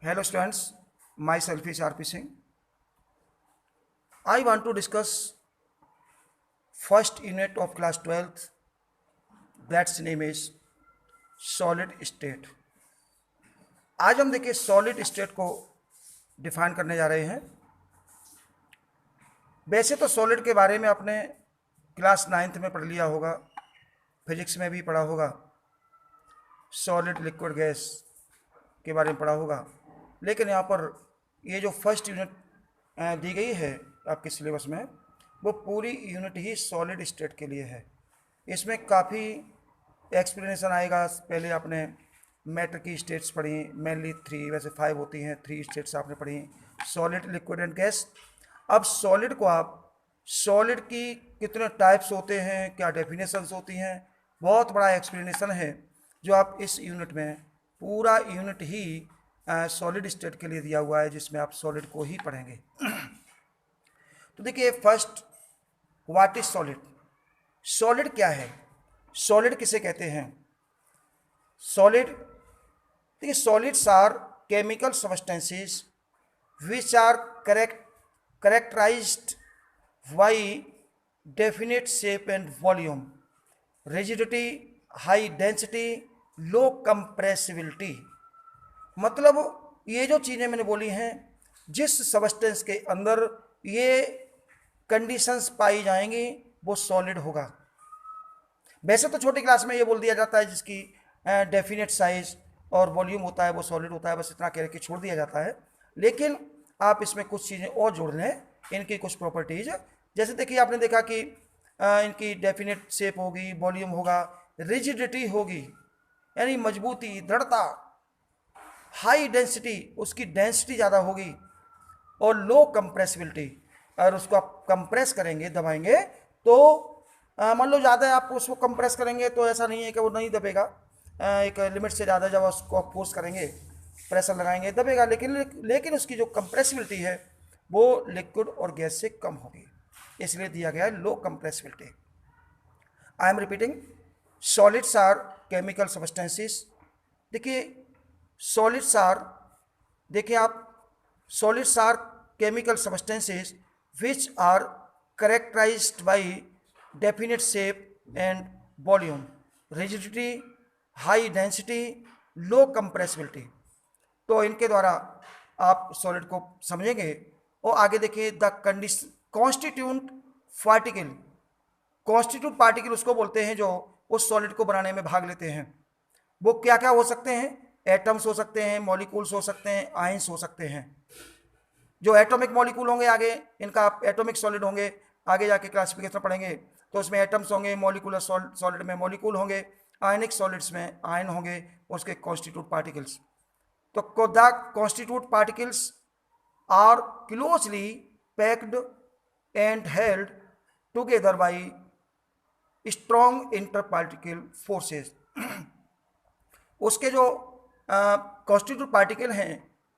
Hello students, myself is RP Singh. I want to discuss first unit of class 12th, that's name is solid state. आज हम देखिए solid state को define करने जा रहे हैं। वैसे तो सॉलिड के बारे में आपने क्लास 9th में पढ़ लिया होगा, फिजिक्स में भी पढ़ा होगा, सॉलिड लिक्विड गैस के बारे में पढ़ा होगा, लेकिन यहाँ पर ये जो फर्स्ट यूनिट दी गई है आपके सिलेबस में वो पूरी यूनिट ही सॉलिड स्टेट के लिए है। इसमें काफ़ी एक्सप्लेनेशन आएगा। पहले आपने मैटर की स्टेट्स पढ़ी, मेनली 3, वैसे 5 होती हैं, 3 स्टेट्स आपने पढ़ी, सॉलिड लिक्विड एंड गैस। अब सॉलिड को आप सॉलिड की कितने टाइप्स होते हैं, क्या डेफिनेशंस होती हैं, बहुत बड़ा एक्सप्लेनेशन है जो आप इस यूनिट में पूरा यूनिट ही सॉलिड स्टेट के लिए दिया हुआ है, जिसमें आप सॉलिड को ही पढ़ेंगे। तो देखिए first, what is solid? Solid क्या है? सॉलिड किसे कहते हैं? सॉलिड, देखिए solids are chemical substances which are characterized by definite shape and volume, rigidity, high density, low compressibility। मतलब ये जो चीज़ें मैंने बोली हैं, जिस सब्सटेंस के अंदर ये कंडीशंस पाई जाएंगी वो सॉलिड होगा। वैसे तो छोटी क्लास में ये बोल दिया जाता है जिसकी डेफिनेट साइज और वॉल्यूम होता है वो सॉलिड होता है, बस इतना कह के छोड़ दिया जाता है। लेकिन आप इसमें कुछ चीज़ें और जोड़ लें, इनकी कुछ प्रॉपर्टीज, जैसे देखिए आपने देखा कि इनकी डेफिनेट शेप होगी, वॉल्यूम होगा, रिजिडिटी होगी यानी मजबूती, दृढ़ता, हाई डेंसिटी, उसकी डेंसिटी ज़्यादा होगी, और लो कंप्रेसिबिलिटी, अगर उसको आप कंप्रेस करेंगे, दबाएंगे तो मान लो ज़्यादा आप उसको कंप्रेस करेंगे तो ऐसा नहीं है कि वो नहीं दबेगा, एक लिमिट से ज़्यादा जब उसको आप फोर्स करेंगे, प्रेशर लगाएंगे, दबेगा, लेकिन उसकी जो कंप्रेसिबिलिटी है वो लिक्विड और गैस से कम होगी, इसलिए दिया गया है low compressibility. I am repeating, solids are chemical substances. देखिए सॉलिड्स आर, देखिए आप, solids are chemical substances which are characterized by definite shape and volume, rigidity, high density, low compressibility। तो इनके द्वारा आप सॉलिड को समझेंगे। और आगे देखिए the condition constitute particle, constitute particle उसको बोलते हैं जो उस सॉलिड को बनाने में भाग लेते हैं। वो क्या क्या हो सकते हैं? एटम्स हो सकते हैं, मॉलिक्यूल्स हो सकते हैं, आयंस हो सकते हैं। जो एटॉमिक मॉलिक्यूल होंगे आगे इनका एटॉमिक सॉलिड होंगे, आगे जाके क्लासिफिकेशन पढ़ेंगे तो उसमें एटम्स होंगे, मॉलिकुलर सॉलिड में मॉलिक्यूल होंगे, आयनिक सॉलिड्स में आयन होंगे, उसके कॉन्स्टिट्यूट पार्टिकल्स। तो the constituent particles are closely packed and held together by strong interparticle forces. उसके जो कॉन्स्टिट्यूट पार्टिकल हैं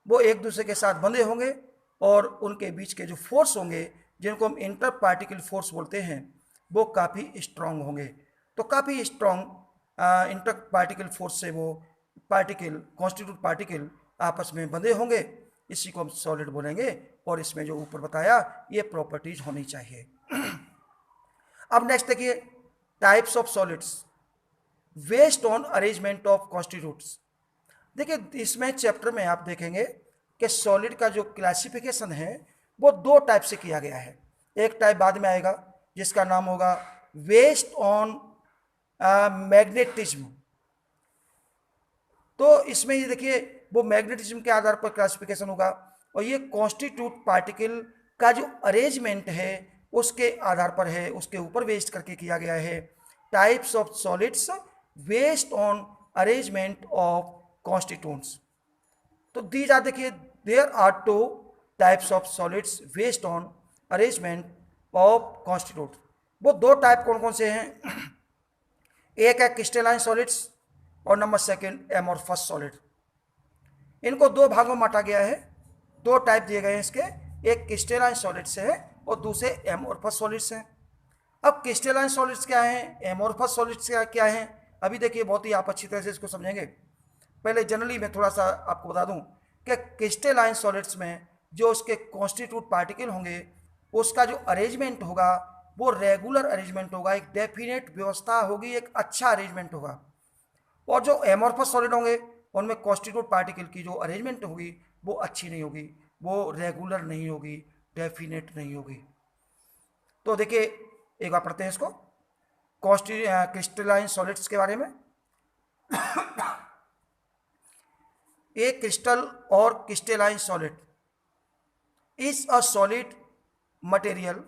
वो एक दूसरे के साथ बंधे होंगे और उनके बीच के जो फोर्स होंगे जिनको हम इंटर पार्टिकल फोर्स बोलते हैं वो काफ़ी स्ट्रांग होंगे। तो काफ़ी स्ट्रांग इंटर पार्टिकल फोर्स से वो पार्टिकल, कॉन्स्टिट्यूट पार्टिकल आपस में बंधे होंगे, इसी को हम सॉलिड बोलेंगे। और इसमें जो ऊपर बताया ये प्रॉपर्टीज होनी चाहिए। अब नेक्स्ट देखिए types of solids based on arrangement of constitutes. देखिए इसमें चैप्टर में आप देखेंगे कि सॉलिड का जो क्लासिफिकेशन है वो 2 टाइप से किया गया है। एक टाइप बाद में आएगा जिसका नाम होगा बेस्ड ऑन मैग्नेटिज्म। तो इसमें ये देखिए वो मैग्नेटिज्म के आधार पर क्लासिफिकेशन होगा, और ये कॉन्स्टिट्यूट पार्टिकल का जो अरेंजमेंट है उसके आधार पर है, उसके ऊपर बेस्ड करके किया गया है। Types of solids based on arrangement of constituents। तो these are, देखिए there are 2 types of solids based on arrangement of constituents। वो 2 टाइप कौन कौन से हैं? एक है क्रिस्टलाइन सॉलिड्स और नंबर 2 एमोर्फस सॉलिड। इनको 2 भागों में बांटा गया है, 2 टाइप दिए गए हैं इसके, एक क्रिस्टलाइन सॉलिड्स है और दूसरे एमोर्फस सॉलिड्स हैं। अब क्रिस्टलाइन सॉलिड्स क्या हैं, एमोर्फस सॉलिड्स क्या हैं, अभी देखिए बहुत ही आप अच्छी तरह से इसको समझेंगे। पहले जनरली मैं थोड़ा सा आपको बता दूं कि क्रिस्टलाइन सॉलिड्स में जो उसके कॉन्स्टिट्यूट पार्टिकल होंगे उसका जो अरेंजमेंट होगा वो रेगुलर अरेंजमेंट होगा, एक डेफिनेट व्यवस्था होगी, एक अच्छा अरेंजमेंट होगा। और जो एमोर्फस सॉलिड होंगे उनमें कॉन्स्टिट्यूट पार्टिकल की जो अरेंजमेंट होगी वो अच्छी नहीं होगी, वो रेगुलर नहीं होगी, डेफिनेट नहीं होगी। तो देखिए एक बार पढ़ते हैं इसको क्रिस्टलाइन सॉलिड्स के बारे में। एक क्रिस्टल और crystalline solid is a solid material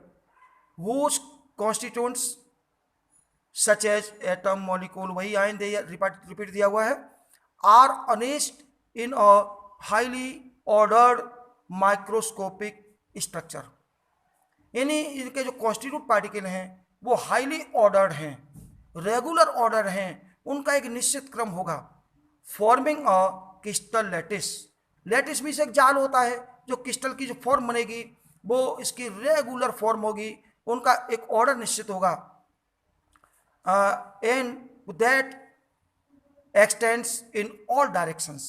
whose constituents such as atom molecule, वही आयन रिपीट दिया हुआ है, are arranged in a highly ordered microscopic structure. यानी इनके जो कॉन्स्टिट्यूट पार्टिकल हैं वो हाईली ऑर्डर्ड हैं, रेगुलर ऑर्डर हैं, उनका एक निश्चित क्रम होगा। Forming a crystal lattice, lattice भी से एक जाल होता है, जो क्रिस्टल की जो फॉर्म बनेगी वो इसकी रेगुलर फॉर्म होगी, उनका एक ऑर्डर निश्चित होगा। And that x tends in all directions,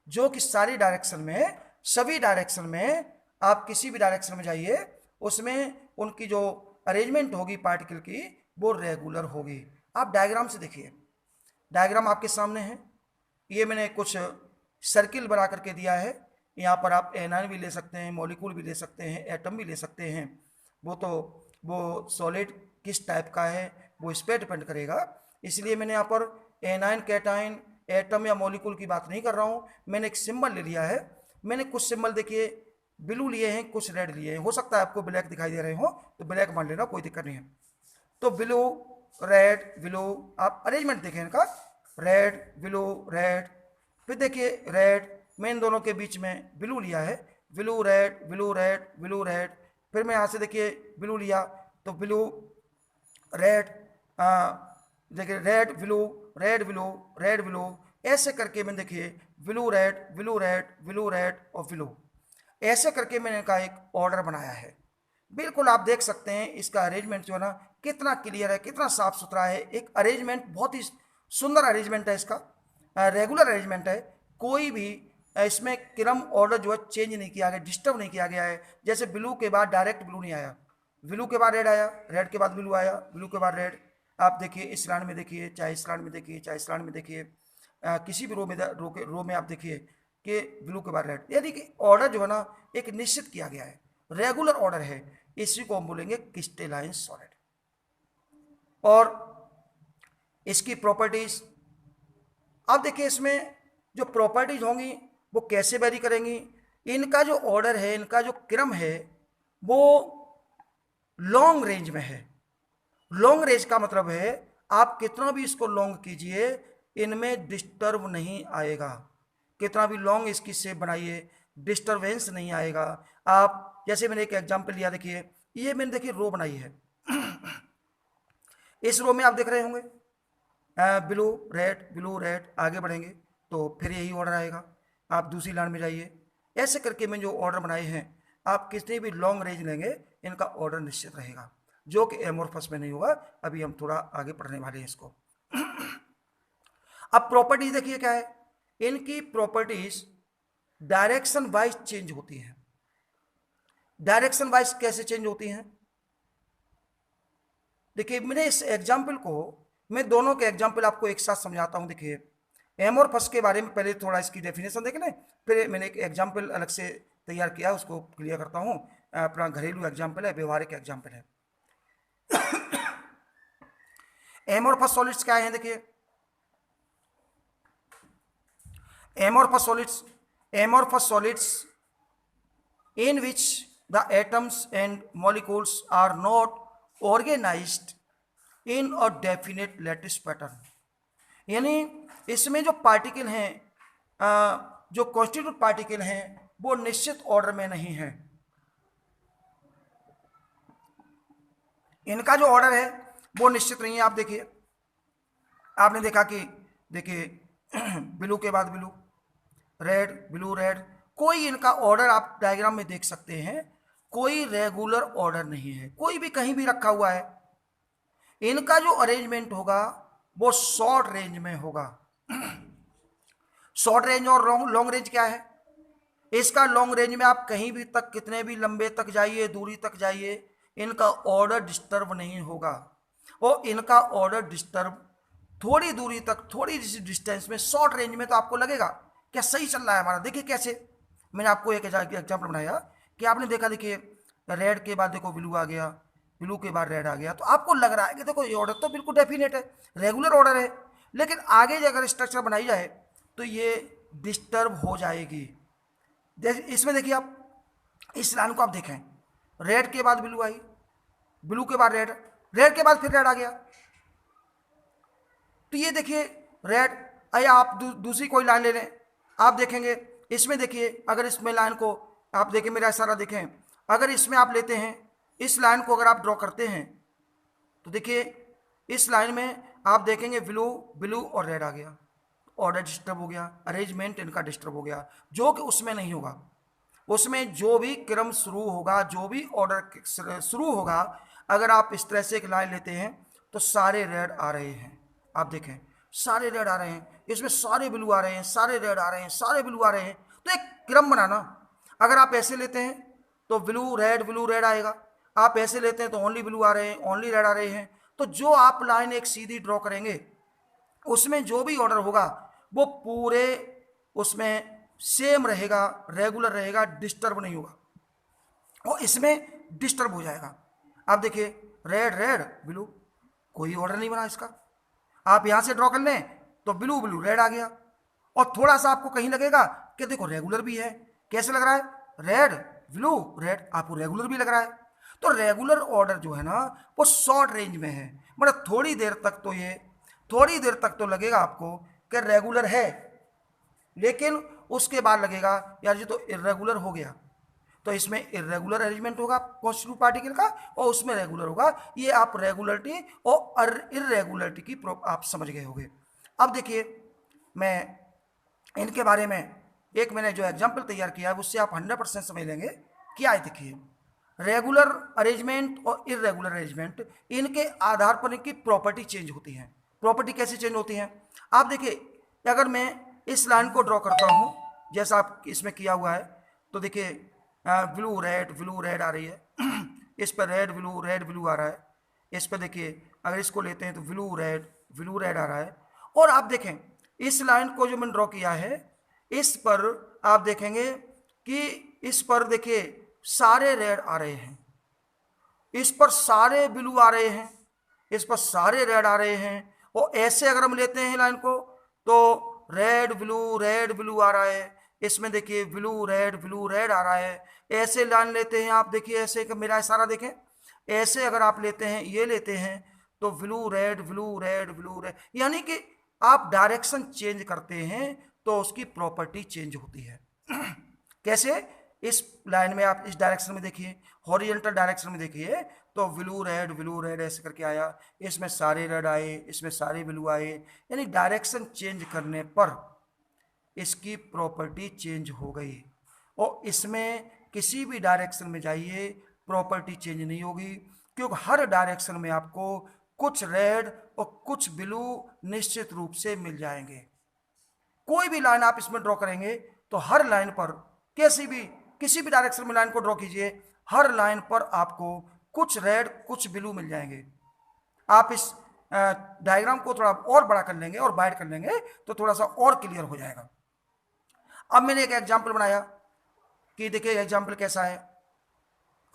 जो कि सारी डायरेक्शन में, सभी डायरेक्शन में, आप किसी भी डायरेक्शन में जाइए उसमें उनकी जो अरेंजमेंट होगी पार्टिकल की वो रेगुलर होगी। आप डायग्राम से देखिए, डायग्राम आपके सामने है, ये मैंने कुछ सर्किल बना करके दिया है। यहाँ पर आप एनायन भी ले सकते हैं, मॉलिक्यूल भी ले सकते हैं, एटम भी ले सकते हैं। वो सॉलिड किस टाइप का है वो इस पर डिपेंड करेगा। इसलिए मैंने यहाँ पर एनायन, कैटायन, एटम या मॉलिक्यूल की बात नहीं कर रहा हूँ, मैंने एक सिंबल ले लिया है। मैंने कुछ सिंबल देखिए ब्लू लिए हैं, कुछ रेड लिए हैं, हो सकता है आपको ब्लैक दिखाई दे रहे हो तो ब्लैक मान लेना, कोई दिक्कत नहीं है। तो ब्लू रेड ब्लू, आप अरेंजमेंट देखें इनका, रेड ब्लू रेड, फिर देखिए रेड, मैं इन दोनों के बीच में ब्लू लिया है, blue red blue red blue red, फिर मैं यहाँ से देखिए ब्लू लिया तो ब्लू रेड, देखिए red blue red blue red blue, ऐसे करके मैंने देखिए blue red blue red blue red और ब्लू, ऐसे करके मैंने का एक ऑर्डर बनाया है। बिल्कुल आप देख सकते हैं इसका अरेंजमेंट जो है ना कितना क्लियर है, कितना साफ सुथरा है, एक अरेंजमेंट बहुत ही सुंदर अरेंजमेंट है इसका, रेगुलर अरेंजमेंट है, कोई भी इसमें क्रम ऑर्डर जो है चेंज नहीं किया गया, डिस्टर्ब नहीं किया गया है। जैसे ब्लू के बाद डायरेक्ट ब्लू नहीं आया, ब्लू के बाद रेड आया, रेड के बाद ब्लू आया, ब्लू के बाद रेड। आप देखिए इस लाइन में देखिए, चाहे इस लाइन में देखिए, चाहे इस लाइन में देखिए, किसी भी रो में आप देखिए कि ब्लू के बाद रेड, यानी कि ऑर्डर जो है ना एक निश्चित किया गया है, रेगुलर ऑर्डर है। इसी को हम बोलेंगे क्रिस्टलाइन सॉलिड। और इसकी प्रॉपर्टीज आप देखिए, इसमें जो प्रॉपर्टीज होंगी वो कैसे वेरी करेंगी, इनका जो ऑर्डर है, इनका जो क्रम है वो लॉन्ग रेंज में है। लॉन्ग रेंज का मतलब है आप कितना भी इसको लॉन्ग कीजिए इनमें डिस्टर्ब नहीं आएगा, कितना भी लॉन्ग इसकी शेप बनाइए डिस्टर्बेंस नहीं आएगा। आप जैसे मैंने एक एग्जांपल लिया, देखिए ये मैंने देखिए रो बनाई है, इस रो में आप देख रहे होंगे ब्लू रेड, आगे बढ़ेंगे तो फिर यही ऑर्डर आएगा। आप दूसरी लाइन में जाइए, ऐसे करके मैं जो ऑर्डर बनाए हैं, आप कितने भी लॉन्ग रेंज लेंगे इनका ऑर्डर निश्चित रहेगा, जो कि एमोर्फस में नहीं होगा। अभी हम थोड़ा आगे पढ़ने वाले हैं इसको। अब प्रॉपर्टीज देखिए क्या है, इनकी प्रॉपर्टीज डायरेक्शन वाइज चेंज होती है। डायरेक्शन वाइज कैसे चेंज होती हैं, देखिए मैंने इस एग्जाम्पल को, मैं दोनों के एग्जाम्पल आपको एक साथ समझाता हूं। देखिए एमोर्फस के बारे में पहले थोड़ा इसकी डेफिनेशन देख लें, फिर मैंने एक एग्जाम्पल अलग से तैयार किया, उसको क्लियर करता हूं। अपना घरेलू एग्जाम्पल है, व्यवहारिक एग्जाम्पल है। एमोर्फस सॉलिड्स क्या है, देखिए amorphous solids in which the atoms and molecules are not organized in a definite lattice pattern। यानी इसमें जो पार्टिकल हैं, जो कॉन्स्टिट्यूट पार्टिकल हैं वो निश्चित ऑर्डर में नहीं है। इनका जो ऑर्डर है वो निश्चित नहीं है। आप देखिए, आपने देखा कि देखिए ब्लू के बाद ब्लू रेड ब्लू रेड, कोई इनका ऑर्डर आप डायग्राम में देख सकते हैं, कोई रेगुलर ऑर्डर नहीं है, कोई भी कहीं भी रखा हुआ है। इनका जो अरेंजमेंट होगा वो शॉर्ट रेंज में होगा। शॉर्ट रेंज और लॉन्ग रेंज क्या है, इसका लॉन्ग रेंज में आप कहीं भी तक, कितने भी लंबे तक जाइए, दूरी तक जाइए, इनका ऑर्डर डिस्टर्ब नहीं होगा। और इनका ऑर्डर डिस्टर्ब थोड़ी दूरी तक, थोड़ी डिस्टेंस में, शॉर्ट रेंज में तो आपको लगेगा क्या सही चल रहा है हमारा। देखिए कैसे, मैंने आपको एक एग्जाम्पल बनाया कि आपने देखा, देखिए रेड के बाद देखो ब्लू आ गया, ब्लू के बाद रेड आ गया, तो आपको लग रहा है कि देखो ये ऑर्डर तो बिल्कुल डेफिनेट है, रेगुलर ऑर्डर है। लेकिन आगे अगर स्ट्रक्चर बनाई जाए तो ये डिस्टर्ब हो जाएगी। इसमें देखिए आप इस लाइन को आप देखें, रेड के बाद ब्लू आई, ब्लू के बाद रेड, रेड के बाद फिर रेड आ गया। तो ये देखिए रेड आया, आप दूसरी कोई लाइन ले लें, आप देखेंगे इसमें, देखिए अगर इसमें लाइन को आप देखें, मेरा इशारा देखें, अगर इसमें आप लेते हैं, इस लाइन को अगर आप ड्रॉ करते हैं तो देखिए इस लाइन में आप देखेंगे ब्लू, ब्लू और रेड आ गया, ऑर्डर डिस्टर्ब हो गया, अरेंजमेंट इनका डिस्टर्ब हो गया, जो कि उसमें नहीं होगा। उसमें जो भी क्रम शुरू होगा, जो भी ऑर्डर शुरू होगा, अगर आप इस तरह से एक लाइन लेते हैं तो सारे रेड आ रहे हैं, आप देखें सारे रेड आ रहे हैं, इसमें सारे ब्लू आ रहे हैं, सारे रेड आ रहे हैं, सारे ब्लू आ रहे हैं। तो एक क्रम बनाना, अगर आप ऐसे लेते हैं तो ब्लू रेड आएगा, आप ऐसे लेते हैं तो ओनली ब्लू आ रहे हैं, ओनली रेड आ रहे हैं। तो जो आप लाइन एक सीधी ड्रॉ करेंगे, उसमें जो भी ऑर्डर होगा वो पूरे उसमें सेम रहेगा, रेगुलर रहेगा, डिस्टर्ब नहीं होगा। और इसमें डिस्टर्ब हो जाएगा। आप देखिए रेड रेड ब्लू, कोई ऑर्डर नहीं बना इसका। आप यहां से ड्रॉ कर लें तो ब्लू ब्लू रेड आ गया, और थोड़ा सा आपको कहीं लगेगा कि देखो रेगुलर भी है। कैसे लग रहा है, रेड ब्लू रेड, आपको रेगुलर भी लग रहा है। तो रेगुलर ऑर्डर जो है ना वो शॉर्ट रेंज में है, मतलब थोड़ी देर तक तो ये, थोड़ी देर तक तो लगेगा आपको कि रेगुलर है, लेकिन उसके बाद लगेगा यार ये तो इरेगुलर हो गया। तो इसमें इरेगुलर अरेंजमेंट होगा कॉन्स्टिट्यूटिव पार्टिकल का, और उसमें रेगुलर होगा। ये आप रेगुलरिटी और इरेगुलरिटी की आप समझ गए होंगे। अब देखिए मैं इनके बारे में एक मैंने जो एग्जाम्पल तैयार किया है उससे आप 100% समझ लेंगे। क्या है, देखिए रेगुलर अरेंजमेंट और इरेगुलर अरेंजमेंट, इनके आधार पर इनकी प्रॉपर्टी चेंज होती है। प्रॉपर्टी कैसे चेंज होती है, आप देखिए अगर मैं इस लाइन को ड्रॉ करता हूं जैसा आप इसमें किया हुआ है, तो देखिए ब्लू रेड आ रही है इस पर रेड ब्लू आ रहा है। इस पर देखिए अगर इसको लेते हैं तो ब्लू रेड आ रहा है। और आप देखें इस लाइन को जो मैंने ड्रॉ किया है, इस पर आप देखेंगे कि इस पर देखिए सारे रेड आ रहे हैं, इस पर सारे ब्लू आ रहे हैं, इस पर सारे रेड आ रहे हैं। और ऐसे अगर हम लेते हैं लाइन को तो रेड ब्लू आ रहा है, इसमें देखिए ब्लू रेड आ रहा है। ऐसे लाइन लेते हैं आप, देखिए ऐसे मेरा इशारा देखें, ऐसे अगर आप लेते हैं, ये लेते हैं तो ब्लू रेड, यानी कि आप डायरेक्शन चेंज करते हैं तो उसकी प्रॉपर्टी चेंज होती है। कैसे, इस लाइन में आप इस डायरेक्शन में देखिए, हॉरिजॉन्टल डायरेक्शन में देखिए तो ब्लू रेड ऐसे करके आया, इसमें सारे रेड आए, इसमें सारे ब्लू आए, यानी डायरेक्शन चेंज करने पर इसकी प्रॉपर्टी चेंज हो गई। और इसमें किसी भी डायरेक्शन में जाइए प्रॉपर्टी चेंज नहीं होगी, क्योंकि हर डायरेक्शन में आपको कुछ रेड और कुछ ब्लू निश्चित रूप से मिल जाएंगे। कोई भी लाइन आप इसमें ड्रॉ करेंगे तो हर लाइन पर किसी भी डायरेक्शन में लाइन को ड्रॉ कीजिए, हर लाइन पर आपको कुछ रेड कुछ ब्लू मिल जाएंगे। आप इस डायग्राम को थोड़ा और बड़ा कर लेंगे और वाइड कर लेंगे तो थोड़ा सा और क्लियर हो जाएगा। अब मैंने एक एग्जाम्पल बनाया कि देखिए एग्जाम्पल कैसा है।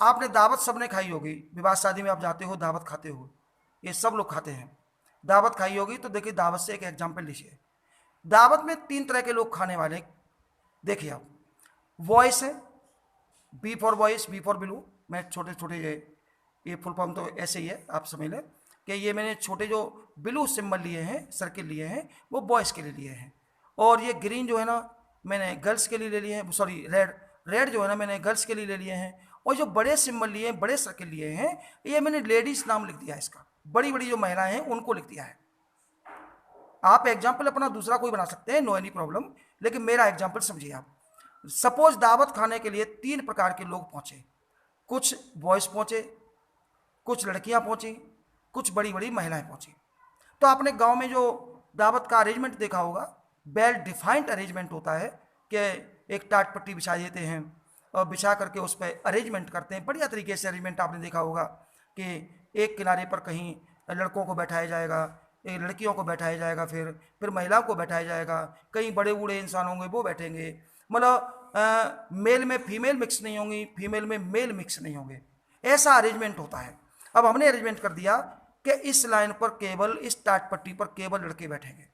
आपने दावत सबने खाई होगी, विवाह शादी में आप जाते हो, दावत खाते हो, ये सब लोग खाते हैं, दावत खाई होगी। तो देखिए दावत से एक एग्जाम्पल लीजिए। दावत में 3 तरह के लोग खाने वाले, देखिए आप, वॉइस है, B for voice, B for blue. मैं छोटे छोटे ये फुल फॉर्म तो ऐसे ही है, आप समझ लें कि ये मैंने छोटे जो ब्लू सिंबल लिए हैं, सर्किल लिए हैं, वो बॉयज़ के लिए लिए हैं। और ये ग्रीन जो है ना मैंने गर्ल्स के लिए ले लिए हैं, सॉरी रेड जो है ना मैंने गर्ल्स के लिए ले लिए हैं। और जो बड़े सिंबल लिए हैं, बड़े सर्किल लिए हैं, ये मैंने लेडीज़ नाम लिख दिया है इसका, बड़ी बड़ी जो महिलाएं हैं उनको लिख दिया है। आप एग्जाम्पल अपना दूसरा कोई बना सकते हैं, नो एनी प्रॉब्लम, लेकिन मेरा एग्जाम्पल समझिए आप। सपोज दावत खाने के लिए 3 प्रकार के लोग पहुंचे, कुछ बॉयज़ पहुंचे, कुछ लड़कियां पहुंची, कुछ बड़ी बड़ी महिलाएं पहुंची। तो आपने गांव में जो दावत का अरेंजमेंट देखा होगा, वेल डिफाइंड अरेंजमेंट होता है कि एक टाट पट्टी बिछा देते हैं और बिछा करके उस पर अरेंजमेंट करते हैं। बढ़िया तरीके से अरेंजमेंट आपने देखा होगा कि एक किनारे पर कहीं लड़कों को बैठाया जाएगा, एक लड़कियों को बैठाया जाएगा, फिर महिलाओं को बैठाया जाएगा, कहीं बड़े बूढ़े इंसान होंगे वो बैठेंगे। मतलब मेल में फीमेल मिक्स नहीं होंगी, फीमेल में मेल मिक्स नहीं होंगे, ऐसा अरेंजमेंट होता है। अब हमने अरेंजमेंट कर दिया कि इस लाइन पर केवल, इस टाट पट्टी पर केवल लड़के बैठेंगे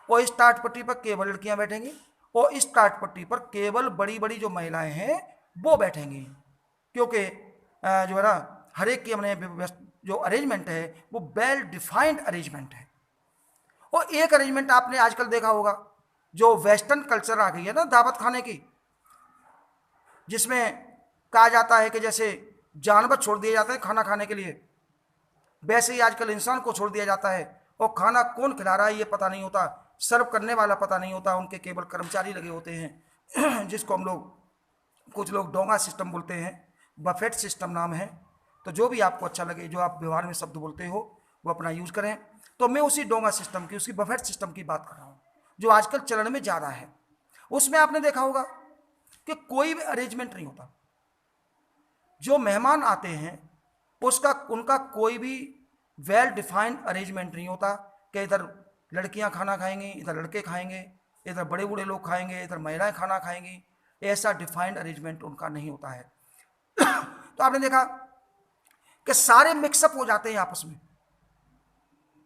और इस टाट पट्टी पर केवल लड़कियां बैठेंगी और इस टाट पट्टी पर केवल बड़ी बड़ी जो महिलाएं हैं वो बैठेंगी। क्योंकि जो है ना, हर एक की हमने जो अरेंजमेंट है वो वेल डिफाइंड अरेंजमेंट है। और एक अरेंजमेंट आपने आजकल देखा होगा, जो वेस्टर्न कल्चर आ गई है ना दावत खाने की, जिसमें कहा जाता है कि जैसे जानवर छोड़ दिए जाते हैं खाना खाने के लिए, वैसे ही आजकल इंसान को छोड़ दिया जाता है और खाना कौन खिला रहा है ये पता नहीं होता, सर्व करने वाला पता नहीं होता, उनके केवल कर्मचारी लगे होते हैं जिसको हम लोग, कुछ लोग डोंगा सिस्टम बोलते हैं, बफेट सिस्टम नाम है। तो जो भी आपको अच्छा लगे, जो आप व्यवहार में शब्द बोलते हो वो अपना यूज करें। तो मैं उसी डोंगा सिस्टम की, उसकी बफेट सिस्टम की बात कर रहा हूँ जो आजकल चलन में ज़्यादा है। उसमें आपने देखा होगा कि कोई भी अरेंजमेंट नहीं होता। जो मेहमान आते हैं उनका कोई भी वेल डिफाइंड अरेंजमेंट नहीं होता कि इधर लड़कियां खाना खाएंगी, इधर लड़के खाएंगे, इधर बड़े बूढ़े लोग खाएंगे, इधर महिलाएं खाना खाएंगी। ऐसा डिफाइंड अरेंजमेंट उनका नहीं होता है। तो आपने देखा कि सारे मिक्सअप हो जाते हैं आपस में,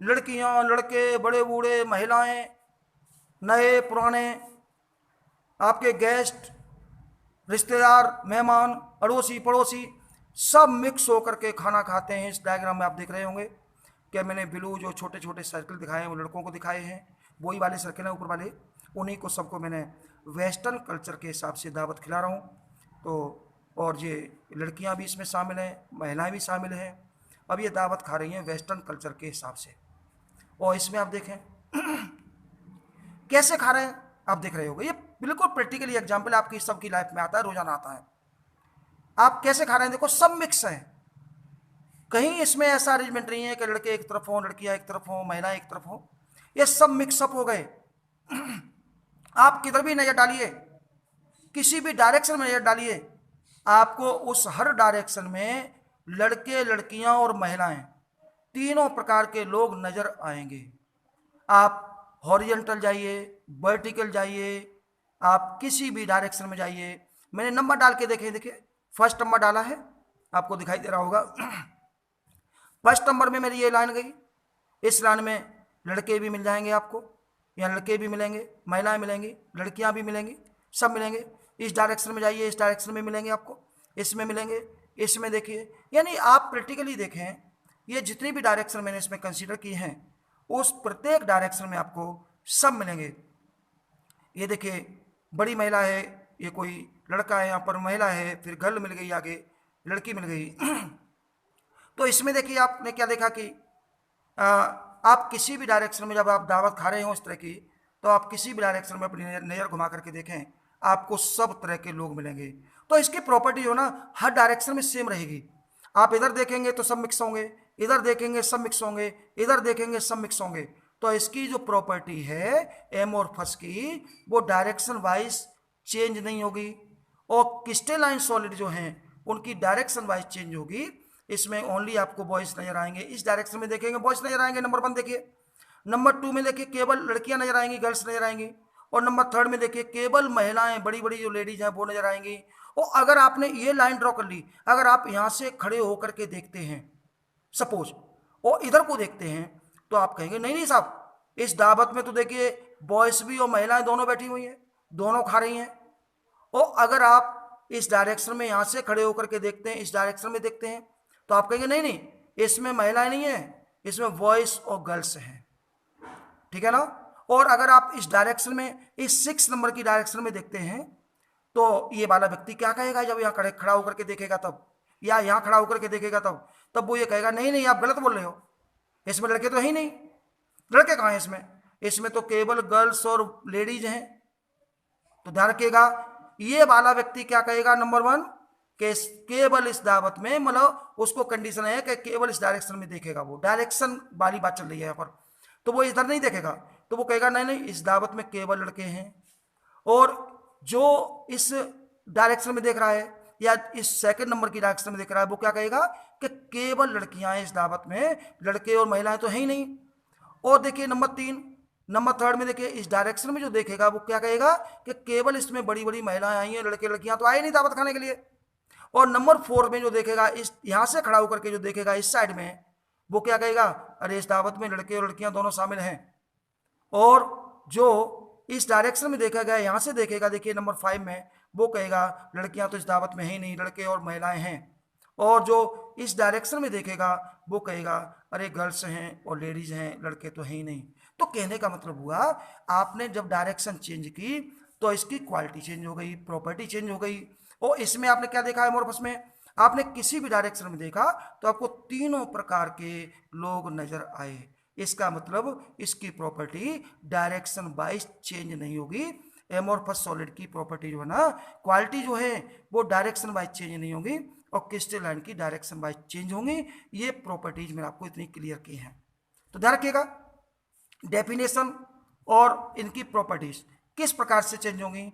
लड़कियां, लड़के, बड़े बूढ़े, महिलाएं, नए पुराने, आपके गेस्ट, रिश्तेदार, मेहमान, अड़ोसी पड़ोसी, सब मिक्स होकर के खाना खाते हैं। इस डायग्राम में आप देख रहे होंगे कि मैंने ब्लू जो छोटे छोटे सर्कल दिखाए हैं वो लड़कों को दिखाए हैं, वही वाले सर्कल हैं ऊपर वाले, उन्हीं को सबको मैंने वेस्टर्न कल्चर के हिसाब से दावत खिला रहा हूँ। तो और ये लड़कियाँ भी इसमें शामिल हैं, महिलाएं भी शामिल हैं। अब ये दावत खा रही हैं वेस्टर्न कल्चर के हिसाब से। और इसमें आप देखें कैसे खा रहे हैं, आप देख रहे होंगे, ये बिल्कुल प्रैक्टिकली एग्जाम्पल आपकी सबकी लाइफ में आता है, रोजाना आता है। आप कैसे खा रहे हैं, देखो सब मिक्स है, कहीं इसमें ऐसा अरेंजमेंट नहीं है कि लड़के एक तरफ हो, लड़कियां एक तरफ हो, महिलाएं एक तरफ हो, ये सब मिक्सअप हो गए। आप किधर भी नजर डालिए, किसी भी डायरेक्शन में नजर डालिए, आपको उस हर डायरेक्शन में लड़के, लड़कियां और महिलाएं, तीनों प्रकार के लोग नजर आएंगे। आप हॉरिजॉन्टल जाइए, वर्टिकल जाइए, आप किसी भी डायरेक्शन में जाइए। मैंने नंबर डाल के देखे, देखिए फर्स्ट नंबर डाला है, आपको दिखाई दे रहा होगा। फर्स्ट नंबर में मेरी ये लाइन गई, इस लाइन में लड़के भी मिल जाएंगे आपको, या लड़के भी मिलेंगे, महिलाएं मिलेंगी, लड़कियां भी मिलेंगी, सब मिलेंगे। इस डायरेक्शन में जाइए, इस डायरेक्शन में मिलेंगे आपको, इसमें मिलेंगे, इसमें देखिए। यानी आप प्रैक्टिकली देखें, ये जितनी भी डायरेक्शन मैंने इसमें कंसीडर की हैं, उस प्रत्येक डायरेक्शन में आपको सब मिलेंगे। ये देखिए बड़ी महिला है, ये कोई लड़का है, यहाँ पर महिला है, फिर गर्ल मिल गई, आगे लड़की मिल गई। तो इसमें देखिए आपने क्या देखा कि आप किसी भी डायरेक्शन में जब आप दावत खा रहे हो इस तरह की, तो आप किसी भी डायरेक्शन में अपनी नज़र घुमा करके देखें, आपको सब तरह के लोग मिलेंगे। तो इसकी प्रॉपर्टी जो ना हर डायरेक्शन में सेम रहेगी। आप इधर देखेंगे तो सब मिक्स होंगे, इधर देखेंगे सब मिक्स होंगे, इधर देखेंगे सब मिक्स होंगे। तो इसकी जो प्रॉपर्टी है एमोर्फस की, वो डायरेक्शन वाइज चेंज नहीं होगी। और क्रिस्टलाइन सॉलिड जो हैं उनकी डायरेक्शन वाइज चेंज होगी। इसमें ओनली आपको बॉयज नजर आएंगे, इस डायरेक्शन में देखेंगे बॉयज नजर आएंगे, नंबर 1 देखिए। नंबर 2 में देखिए केवल लड़कियां नजर आएंगी, गर्ल्स नजर आएंगी। और नंबर 3 में देखिए केवल महिलाएं, बड़ी बड़ी जो लेडीज हैं वो नजर आएंगी। और अगर आपने ये लाइन ड्रॉ कर ली, अगर आप यहां से खड़े होकर के देखते हैं सपोज, और इधर को देखते हैं, तो आप कहेंगे नहीं नहीं साहब, इस दावत में तो देखिए बॉयज भी और महिलाएं दोनों बैठी हुई हैं, दोनों खा रही हैं। और अगर आप इस डायरेक्शन में यहां से खड़े होकर के देखते हैं, इस डायरेक्शन में देखते हैं, तो आप कहेंगे नहीं नहीं, इसमें महिलाएं नहीं है, इसमें बॉयज और गर्ल्स हैं। ठीक है ना। और अगर आप इस डायरेक्शन में, इस 6 नंबर की डायरेक्शन में देखते हैं, तो ये वाला व्यक्ति क्या कहेगा जब यहाँ खड़ा होकर के देखेगा तब, या यहाँ खड़ा होकर के देखेगा तब वो ये कहेगा नहीं नहीं आप गलत बोल रहे हो, इसमें लड़के तो है ही नहीं। लड़के कहाँ हैं इसमें, इसमें तो केवल गर्ल्स और लेडीज हैं। तो ध्यान रखिएगा, ये वाला व्यक्ति क्या कहेगा, नंबर 1 कि केवल इस दावत में, मतलब उसको कंडीशन है कि केवल इस डायरेक्शन में देखेगा, वो डायरेक्शन वाली बात चल रही है यहाँ पर, तो वो इधर नहीं देखेगा। तो वो कहेगा नहीं नहीं इस दावत में केवल लड़के हैं। और जो इस डायरेक्शन में देख रहा है या इस सेकंड नंबर की डायरेक्शन में देख रहा है वो क्या कहेगा कि केवल लड़कियां हैं इस दावत में, लड़के और महिलाएं तो है ही नहीं। और देखिए नंबर 3, नंबर 3 में देखिए इस डायरेक्शन में जो देखेगा वो क्या कहेगा कि केवल इसमें बड़ी बड़ी महिलाएं आई हैं, लड़के लड़कियां तो आए नहीं दावत खाने के लिए। और नंबर 4 में जो देखेगा, इस यहां से खड़ा होकर के जो देखेगा इस साइड में, वो क्या कहेगा, अरे इस दावत में लड़के और लड़कियां दोनों शामिल हैं। और जो इस डायरेक्शन में देखा गया यहां से देखेगा, देखिए नंबर 5 में, वो कहेगा लड़कियां तो इस दावत में ही नहीं, लड़के और महिलाएं हैं। और जो इस डायरेक्शन में देखेगा वो कहेगा अरे गर्ल्स हैं और लेडीज हैं, लड़के तो है ही नहीं। तो कहने का मतलब हुआ, आपने जब डायरेक्शन चेंज की तो इसकी क्वालिटी चेंज हो गई, प्रॉपर्टी चेंज हो गई। और इसमें आपने क्या देखा है एमोर्फस में, आपने किसी भी डायरेक्शन में देखा तो आपको तीनों प्रकार के लोग नजर आए। इसका मतलब इसकी प्रॉपर्टी डायरेक्शन वाइज चेंज नहीं होगी। एमोर्फस सॉलिड की प्रॉपर्टी जो है ना, क्वालिटी जो है वो डायरेक्शन वाइज चेंज नहीं होगी और क्रिस्टलाइन की डायरेक्शन वाइज चेंज होंगी। ये प्रॉपर्टीज मैंने आपको इतनी क्लियर की हैं। तो ध्यान रखिएगा, डेफिनेशन और इनकी प्रॉपर्टीज किस प्रकार से चेंज होंगी,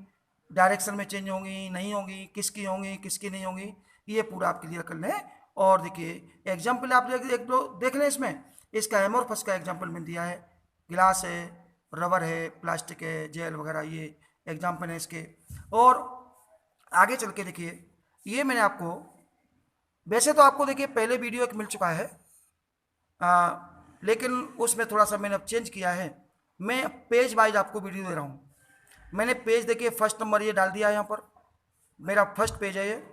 डायरेक्शन में चेंज होंगी नहीं होंगी, किसकी होंगी किसकी नहीं होंगी, ये पूरा आप क्लियर कर लें। और देखिए एग्जाम्पल आप एक दो देख लें इसमें। इसका एमोर्फस का एग्जाम्पल मैंने दिया है, गिलास है, रबर है, प्लास्टिक है, जेल वगैरह, ये एग्जाम्पल है इसके। और आगे चल के देखिए, ये मैंने आपको, वैसे तो आपको देखिए पहले वीडियो एक मिल चुका है, लेकिन उसमें थोड़ा सा मैंने अब चेंज किया है। मैं पेज वाइज आपको वीडियो दे रहा हूँ। मैंने पेज देखिए फर्स्ट नंबर ये डाल दिया है, यहाँ पर मेरा फर्स्ट पेज है ये,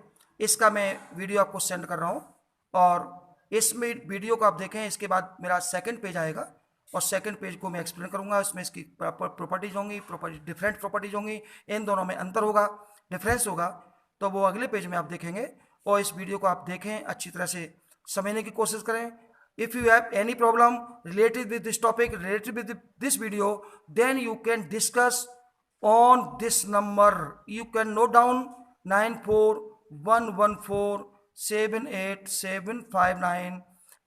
इसका मैं वीडियो आपको सेंड कर रहा हूँ। और इसमें वीडियो को आप देखें, इसके बाद मेरा सेकंड पेज आएगा और सेकंड पेज को मैं एक्सप्लेन करूँगा। इसमें इसकी प्रॉपर्टीज होंगी, डिफरेंट प्रॉपर्टीज होंगी, इन दोनों में अंतर होगा, डिफरेंस होगा, तो वो अगले पेज में आप देखेंगे। और इस वीडियो को आप देखें, अच्छी तरह से समझने की कोशिश करें। If you have any problem related with this topic, related with this video, then you can discuss on this number. You can note down 9411478759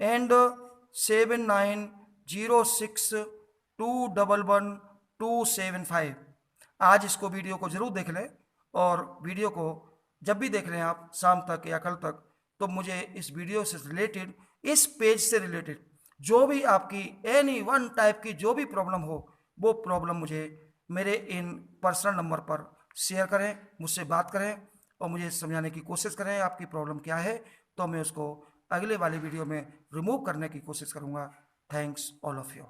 and 7906211275। आज इसको वीडियो को जरूर देख लें, और वीडियो को जब भी देख रहे हैं आप शाम तक या कल तक, तो मुझे इस वीडियो से रिलेटेड, इस पेज से रिलेटेड जो भी आपकी एनी वन टाइप की जो भी प्रॉब्लम हो, वो प्रॉब्लम मुझे मेरे इन पर्सनल नंबर पर शेयर करें, मुझसे बात करें और मुझे समझाने की कोशिश करें आपकी प्रॉब्लम क्या है, तो मैं उसको अगले वाले वीडियो में रिमूव करने की कोशिश करूँगा। Thanks all of you.